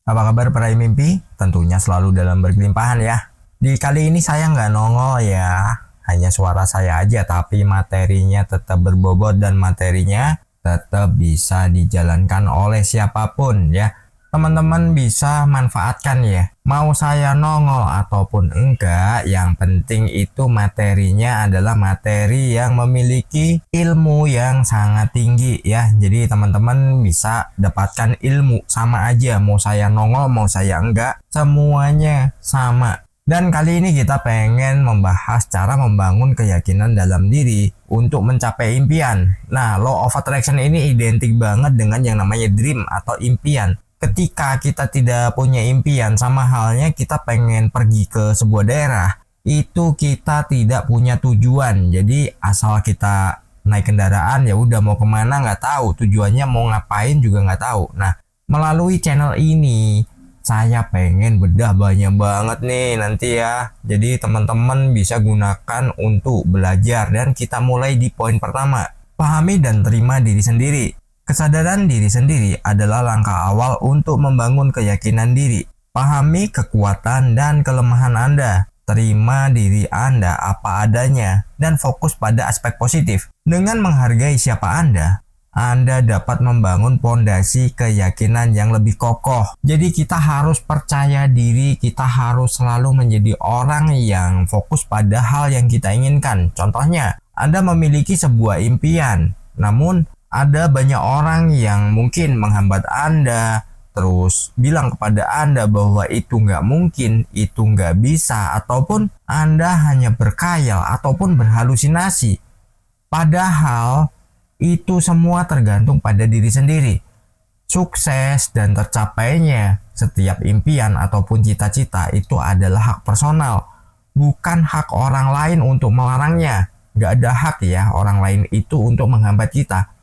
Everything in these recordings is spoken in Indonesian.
Apa kabar para mimpi? Tentunya selalu dalam berkelimpahan ya. Di kali ini saya nggak nongol ya, hanya suara saya aja tapi materinya tetap berbobot dan materinya tetap bisa dijalankan oleh siapapun ya. Teman-teman bisa manfaatkan ya. Mau saya nongol ataupun enggak, yang penting itu materinya adalah materi yang memiliki ilmu yang sangat tinggi ya. Jadi teman-teman bisa dapatkan ilmu sama aja, mau saya nongol mau saya enggak, semuanya sama. Dan kali ini kita pengen membahas cara membangun keyakinan dalam diri untuk mencapai impian. Nah, law of attraction ini identik banget dengan yang namanya dream atau impian. Ketika kita tidak punya impian, sama halnya kita pengen pergi ke sebuah daerah, itu kita tidak punya tujuan. Jadi asal kita naik kendaraan ya udah, mau kemana nggak tahu, tujuannya mau ngapain juga nggak tahu. Nah, melalui channel ini saya pengen bedah banyak banget nih nanti ya. Jadi teman-teman bisa gunakan untuk belajar, dan kita mulai di poin pertama. Pahami dan terima diri sendiri. Kesadaran diri sendiri adalah langkah awal untuk membangun keyakinan diri. Pahami kekuatan dan kelemahan Anda. Terima diri Anda apa adanya dan fokus pada aspek positif. Dengan menghargai siapa Anda dapat membangun pondasi keyakinan yang lebih kokoh. Jadi kita harus percaya diri, kita harus selalu menjadi orang yang fokus pada hal yang kita inginkan. Contohnya, Anda memiliki sebuah impian, namun ada banyak orang yang mungkin menghambat Anda, terus bilang kepada Anda bahwa itu nggak mungkin, itu nggak bisa, ataupun Anda hanya berkhayal ataupun berhalusinasi. Padahal itu semua tergantung pada diri sendiri. Sukses dan tercapainya setiap impian ataupun cita-cita itu adalah hak personal, bukan hak orang lain untuk melarangnya. Nggak ada hak ya orang lain itu untuk menghambat kita.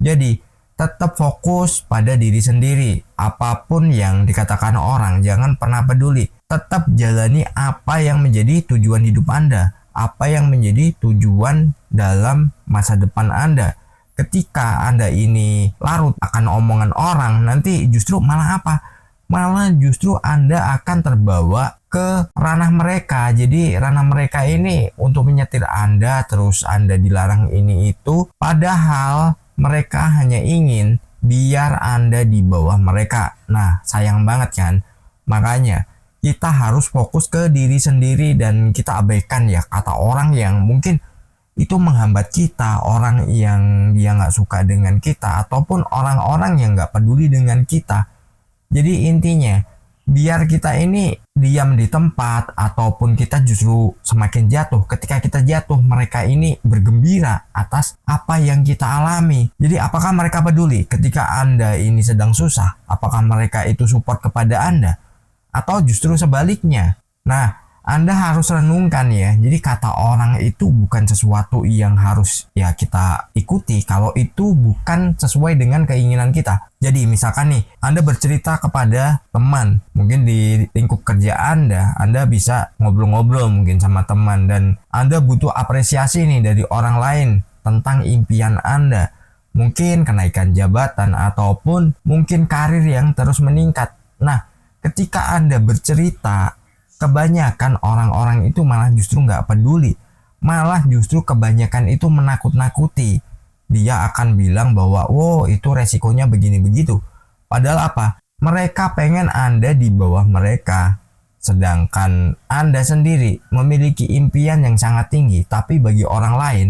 Jadi, tetap fokus pada diri sendiri. Apapun yang dikatakan orang, jangan pernah peduli. Tetap jalani apa yang menjadi tujuan hidup Anda, apa yang menjadi tujuan dalam masa depan Anda. Ketika Anda ini larut akan omongan orang, nanti justru malah apa? Malah justru Anda akan terbawa ke ranah mereka. Jadi ranah mereka ini untuk menyetir Anda, terus Anda dilarang ini itu. Padahal mereka hanya ingin biar Anda di bawah mereka. Nah, sayang banget kan? Makanya kita harus fokus ke diri sendiri dan kita abaikan ya kata orang yang mungkin itu menghambat kita, orang yang dia nggak suka dengan kita, ataupun orang-orang yang nggak peduli dengan kita. Jadi intinya, biar kita ini diam di tempat ataupun kita justru semakin jatuh. Ketika kita jatuh, mereka ini bergembira atas apa yang kita alami. Jadi apakah mereka peduli ketika Anda ini sedang susah? Apakah mereka itu support kepada Anda? Atau justru sebaliknya? Nah, Anda harus renungkan ya. Jadi kata orang itu bukan sesuatu yang harus ya kita ikuti kalau itu bukan sesuai dengan keinginan kita. Jadi misalkan nih, Anda bercerita kepada teman, mungkin di lingkup kerja Anda bisa ngobrol-ngobrol mungkin sama teman, dan Anda butuh apresiasi nih dari orang lain tentang impian Anda. Mungkin kenaikan jabatan ataupun mungkin karir yang terus meningkat. Nah, ketika Anda bercerita, kebanyakan orang-orang itu malah justru nggak peduli. Malah justru kebanyakan itu menakut-nakuti. Dia akan bilang bahwa, wow itu resikonya begini begitu. Padahal apa? Mereka pengen Anda di bawah mereka. Sedangkan Anda sendiri memiliki impian yang sangat tinggi, tapi bagi orang lain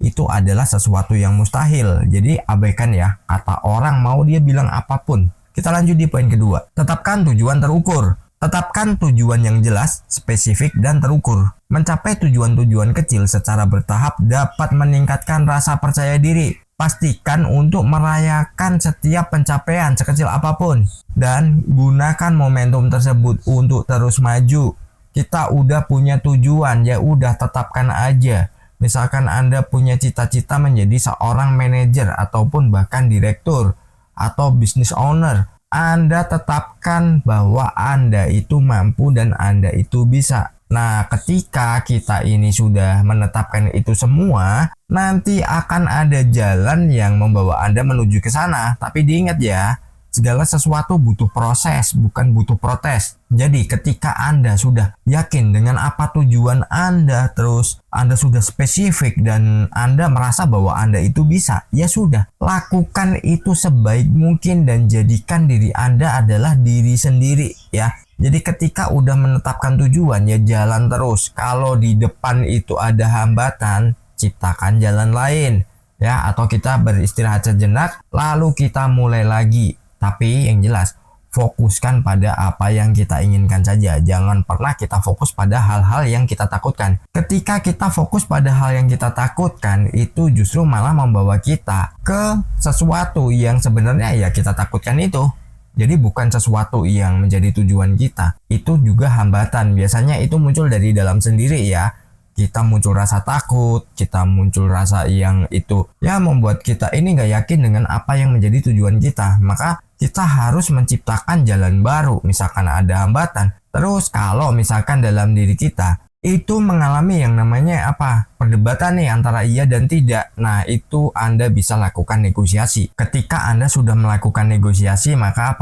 itu adalah sesuatu yang mustahil. Jadi abaikan ya kata orang, mau dia bilang apapun. Kita lanjut di poin kedua. Tetapkan tujuan terukur. Tetapkan tujuan yang jelas, spesifik, dan terukur. Mencapai tujuan-tujuan kecil secara bertahap dapat meningkatkan rasa percaya diri. Pastikan untuk merayakan setiap pencapaian sekecil apapun. Dan gunakan momentum tersebut untuk terus maju. Kita udah punya tujuan, ya udah tetapkan aja. Misalkan Anda punya cita-cita menjadi seorang manajer ataupun bahkan direktur atau business owner. Anda tetapkan bahwa Anda itu mampu dan Anda itu bisa. Nah, ketika kita ini sudah menetapkan itu semua, nanti akan ada jalan yang membawa Anda menuju ke sana. Tapi diingat ya, Segala sesuatu butuh proses, bukan butuh protes. Jadi ketika Anda sudah yakin dengan apa tujuan Anda, terus Anda sudah spesifik dan Anda merasa bahwa Anda itu bisa, ya sudah, lakukan itu sebaik mungkin dan jadikan diri Anda adalah diri sendiri ya. Jadi ketika udah menetapkan tujuan, ya jalan terus. Kalau di depan itu ada hambatan, ciptakan jalan lain ya, atau kita beristirahat sejenak lalu kita mulai lagi. Tapi yang jelas, fokuskan pada apa yang kita inginkan saja. Jangan pernah kita fokus pada hal-hal yang kita takutkan. Ketika kita fokus pada hal yang kita takutkan, itu justru malah membawa kita ke sesuatu yang sebenarnya ya kita takutkan itu. Jadi bukan sesuatu yang menjadi tujuan kita. Itu juga hambatan. Biasanya itu muncul dari dalam sendiri ya. Kita muncul rasa takut, kita muncul rasa yang itu ya membuat kita ini gak yakin dengan apa yang menjadi tujuan kita. Maka kita harus menciptakan jalan baru. Misalkan ada hambatan. Terus kalau misalkan dalam diri kita itu mengalami yang namanya perdebatan nih antara iya dan tidak. Nah itu Anda bisa lakukan negosiasi. Ketika Anda sudah melakukan negosiasi, maka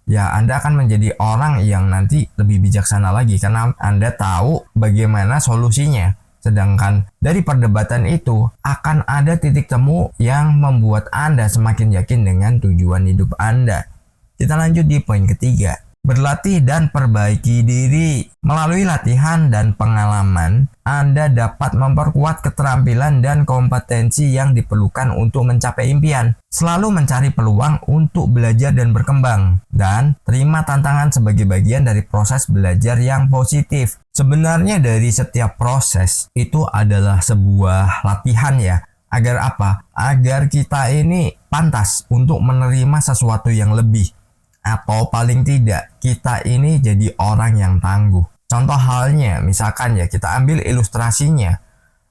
ya Anda akan menjadi orang yang nanti lebih bijaksana lagi karena Anda tahu bagaimana solusinya. Sedangkan dari perdebatan itu akan ada titik temu yang membuat Anda semakin yakin dengan tujuan hidup Anda. Kita lanjut di poin ketiga. Berlatih dan perbaiki diri. Melalui latihan dan pengalaman, Anda dapat memperkuat keterampilan dan kompetensi yang diperlukan untuk mencapai impian. Selalu mencari peluang untuk belajar dan berkembang. Dan terima tantangan sebagai bagian dari proses belajar yang positif. Sebenarnya dari setiap proses itu adalah sebuah latihan ya. Agar apa? Agar kita ini pantas untuk menerima sesuatu yang lebih. Atau paling tidak kita ini jadi orang yang tangguh. Contoh halnya misalkan ya kita ambil ilustrasinya.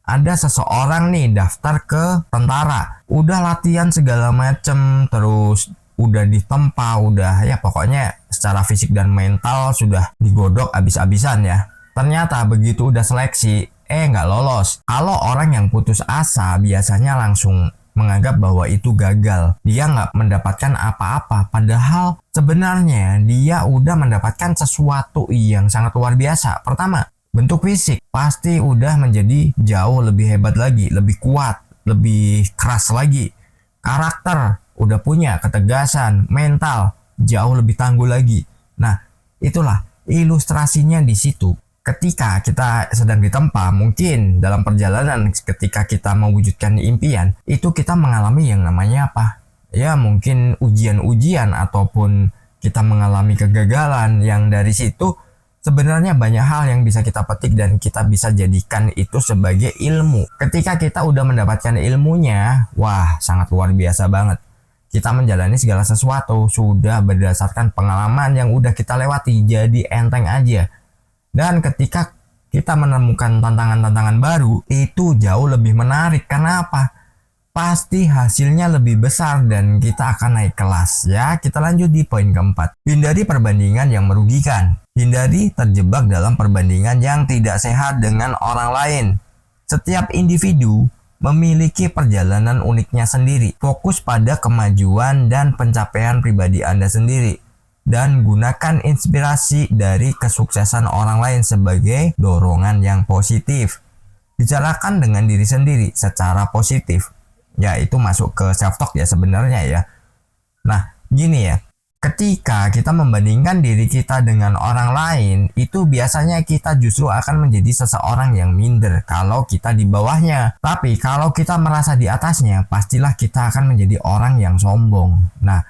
Ada seseorang nih daftar ke tentara. Udah latihan segala macem, terus udah ditempa, udah ya pokoknya secara fisik dan mental sudah digodok abis-abisan ya. Ternyata begitu udah seleksi, nggak lolos. Kalau orang yang putus asa biasanya langsung menganggap bahwa itu gagal. Dia nggak mendapatkan apa-apa. Padahal sebenarnya dia udah mendapatkan sesuatu yang sangat luar biasa. Pertama, bentuk fisik pasti udah menjadi jauh lebih hebat lagi, lebih kuat, lebih keras lagi. Karakter udah punya ketegasan, mental jauh lebih tangguh lagi. Nah, itulah ilustrasinya di situ. Ketika kita sedang ditempa, mungkin dalam perjalanan ketika kita mewujudkan impian, itu kita mengalami yang namanya ya mungkin ujian-ujian ataupun kita mengalami kegagalan yang dari situ sebenarnya banyak hal yang bisa kita petik dan kita bisa jadikan itu sebagai ilmu. Ketika kita udah mendapatkan ilmunya, wah sangat luar biasa banget. Kita menjalani segala sesuatu sudah berdasarkan pengalaman yang udah kita lewati, jadi enteng aja. Dan ketika kita menemukan tantangan-tantangan baru, itu jauh lebih menarik. Karena apa? Pasti hasilnya lebih besar dan kita akan naik kelas. Ya, kita lanjut di poin keempat. Hindari perbandingan yang merugikan. Hindari terjebak dalam perbandingan yang tidak sehat dengan orang lain. Setiap individu memiliki perjalanan uniknya sendiri. Fokus pada kemajuan dan pencapaian pribadi Anda sendiri. Dan gunakan inspirasi dari kesuksesan orang lain sebagai dorongan yang positif. Bicarakan dengan diri sendiri secara positif. Ya itu masuk ke self talk ya sebenarnya ya. Nah gini ya, ketika kita membandingkan diri kita dengan orang lain, itu biasanya kita justru akan menjadi seseorang yang minder kalau kita di bawahnya. Tapi kalau kita merasa di atasnya, pastilah kita akan menjadi orang yang sombong. Nah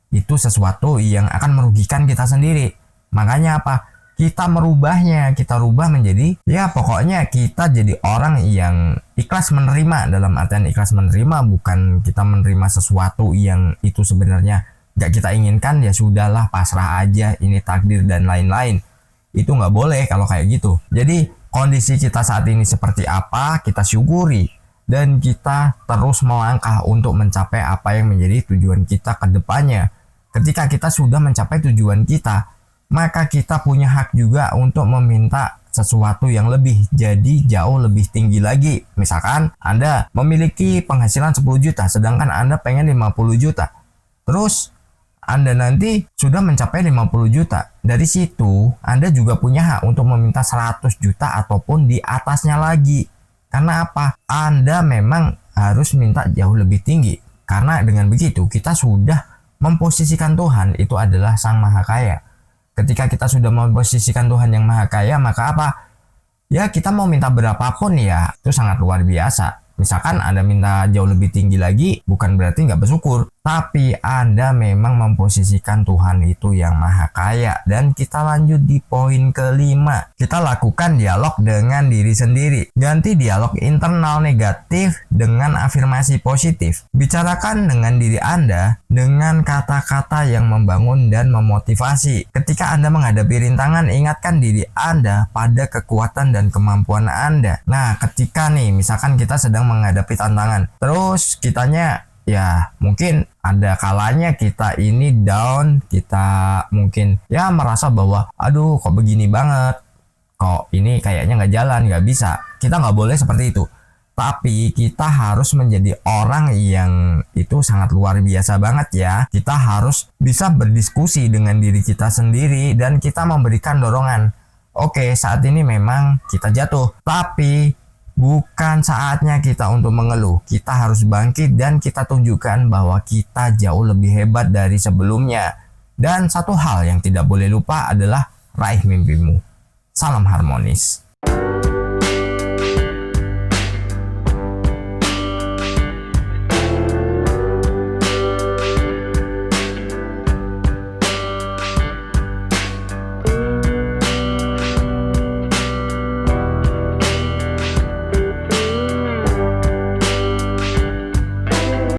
itu sesuatu yang akan merugikan kita sendiri. Makanya kita merubahnya, kita rubah menjadi ya pokoknya kita jadi orang yang ikhlas menerima. Dalam artian ikhlas menerima bukan kita menerima sesuatu yang itu sebenarnya gak kita inginkan, ya sudahlah pasrah aja, ini takdir dan lain-lain. Itu gak boleh kalau kayak gitu. Jadi kondisi kita saat ini seperti apa, kita syukuri dan kita terus melangkah untuk mencapai apa yang menjadi tujuan kita ke depannya. Ketika kita sudah mencapai tujuan kita, maka kita punya hak juga untuk meminta sesuatu yang lebih, jadi jauh lebih tinggi lagi. Misalkan Anda memiliki penghasilan 10 juta, sedangkan Anda pengen 50 juta. Terus Anda nanti sudah mencapai 50 juta. Dari situ, Anda juga punya hak untuk meminta 100 juta ataupun di atasnya lagi. Karena apa? Anda memang harus minta jauh lebih tinggi. Karena dengan begitu, kita sudah memposisikan Tuhan itu adalah Sang Maha Kaya. Ketika kita sudah memposisikan Tuhan yang Maha Kaya, maka apa? Ya, kita mau minta berapapun ya, itu sangat luar biasa. Misalkan Anda minta jauh lebih tinggi lagi, bukan berarti nggak bersyukur. Tapi Anda memang memposisikan Tuhan itu yang Maha Kaya. Dan kita lanjut di poin kelima. Kita lakukan dialog dengan diri sendiri. Ganti dialog internal negatif dengan afirmasi positif. Bicarakan dengan diri Anda dengan kata-kata yang membangun dan memotivasi. Ketika Anda menghadapi rintangan, ingatkan diri Anda pada kekuatan dan kemampuan Anda. Nah, ketika nih, misalkan kita sedang menghadapi tantangan, terus kitanya ya mungkin ada kalanya kita ini down, kita mungkin ya merasa bahwa aduh kok begini banget, kok ini kayaknya nggak jalan, nggak bisa. Kita nggak boleh seperti itu. Tapi kita harus menjadi orang yang itu sangat luar biasa banget ya. Kita harus bisa berdiskusi dengan diri kita sendiri dan kita memberikan dorongan. Oke, saat ini memang kita jatuh, tapi bukan saatnya kita untuk mengeluh. Kita harus bangkit dan kita tunjukkan bahwa kita jauh lebih hebat dari sebelumnya. Dan satu hal yang tidak boleh lupa adalah raih mimpimu. Salam harmonis.